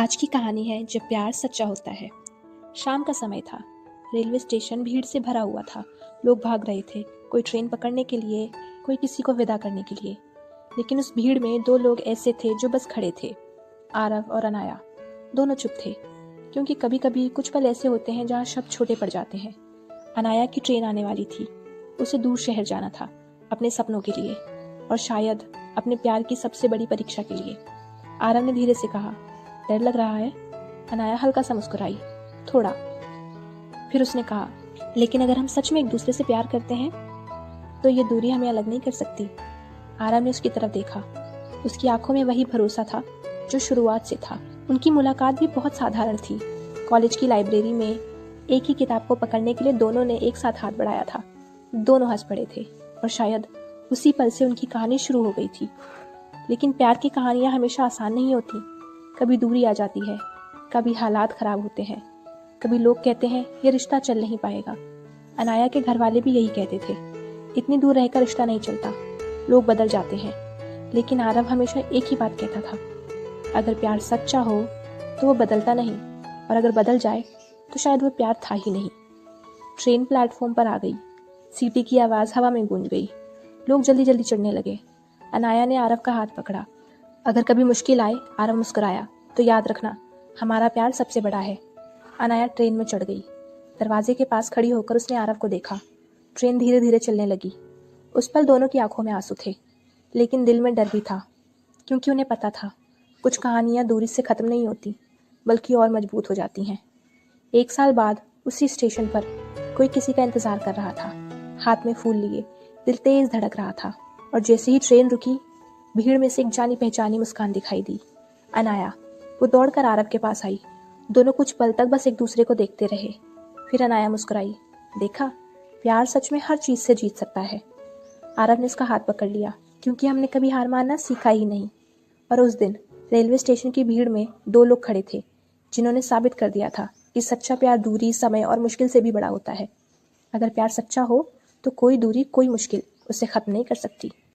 आज की कहानी है जब प्यार सच्चा होता है। शाम का समय था। रेलवे स्टेशन भीड़ से भरा हुआ था। लोग भाग रहे थे, कोई ट्रेन पकड़ने के लिए, कोई किसी को विदा करने के लिए। लेकिन उस भीड़ में दो लोग ऐसे थे जो बस खड़े थे। आरव और अनाया दोनों चुप थे, क्योंकि कभी कभी कुछ पल ऐसे होते हैं जहाँ शब्द छोटे पड़ जाते हैं। अनाया की ट्रेन आने वाली थी। उसे दूर शहर जाना था, अपने सपनों के लिए, और शायद अपने प्यार की सबसे बड़ी परीक्षा के लिए। आरव ने धीरे से कहा, डर लग रहा है? अनाया हल्का सा मुस्कुराई, थोड़ा। फिर उसने कहा, लेकिन अगर हम सच में एक दूसरे से प्यार करते हैं तो ये दूरी हमें अलग नहीं कर सकती। आरव ने उसकी तरफ देखा। उसकी आंखों में वही भरोसा था जो शुरुआत से था। उनकी मुलाकात भी बहुत साधारण थी। कॉलेज की लाइब्रेरी में एक ही किताब को पकड़ने के लिए दोनों ने एक साथ हाथ बढ़ाया था। दोनों हंस पड़े थे और शायद उसी पल से उनकी कहानी शुरू हो गई थी। लेकिन प्यार की कहानियां हमेशा आसान नहीं होती। कभी दूरी आ जाती है, कभी हालात खराब होते हैं, कभी लोग कहते हैं ये रिश्ता चल नहीं पाएगा। अनाया के घर वाले भी यही कहते थे, इतनी दूर रहकर रिश्ता नहीं चलता, लोग बदल जाते हैं। लेकिन आरव हमेशा एक ही बात कहता था, अगर प्यार सच्चा हो तो वो बदलता नहीं, और अगर बदल जाए तो शायद वो प्यार था ही नहीं। ट्रेन प्लेटफॉर्म पर आ गई। सीटी की आवाज़ हवा में गूंज गई। लोग जल्दी जल्दी चढ़ने लगे। अनाया ने आरव का हाथ पकड़ा। अगर कभी मुश्किल आए, आरव मुस्कुराया, तो याद रखना, हमारा प्यार सबसे बड़ा है। अनाया ट्रेन में चढ़ गई। दरवाजे के पास खड़ी होकर उसने आरव को देखा। ट्रेन धीरे धीरे चलने लगी। उस पल दोनों की आंखों में आंसू थे, लेकिन दिल में डर भी था, क्योंकि उन्हें पता था कुछ कहानियां दूरी से खत्म नहीं होती, बल्कि और मजबूत हो जाती हैं। 1 साल बाद उसी स्टेशन पर कोई किसी का इंतजार कर रहा था, हाथ में फूल लिए, दिल तेज धड़क रहा था। और जैसे ही ट्रेन रुकी, भीड़ में से एक जानी पहचानी मुस्कान दिखाई दी। अनाया। वो दौड़कर आरव के पास आई। दोनों कुछ पल तक बस एक दूसरे को देखते रहे। फिर अनाया मुस्कुराई, देखा, प्यार सच में हर चीज से जीत सकता है। आरव ने उसका हाथ पकड़ लिया, क्योंकि हमने कभी हार मानना सीखा ही नहीं। और उस दिन रेलवे स्टेशन की भीड़ में 2 लोग खड़े थे, जिन्होंने साबित कर दिया था कि सच्चा प्यार दूरी, समय और मुश्किल से भी बड़ा होता है। अगर प्यार सच्चा हो तो कोई दूरी, कोई मुश्किल उसे खत्म नहीं कर सकती।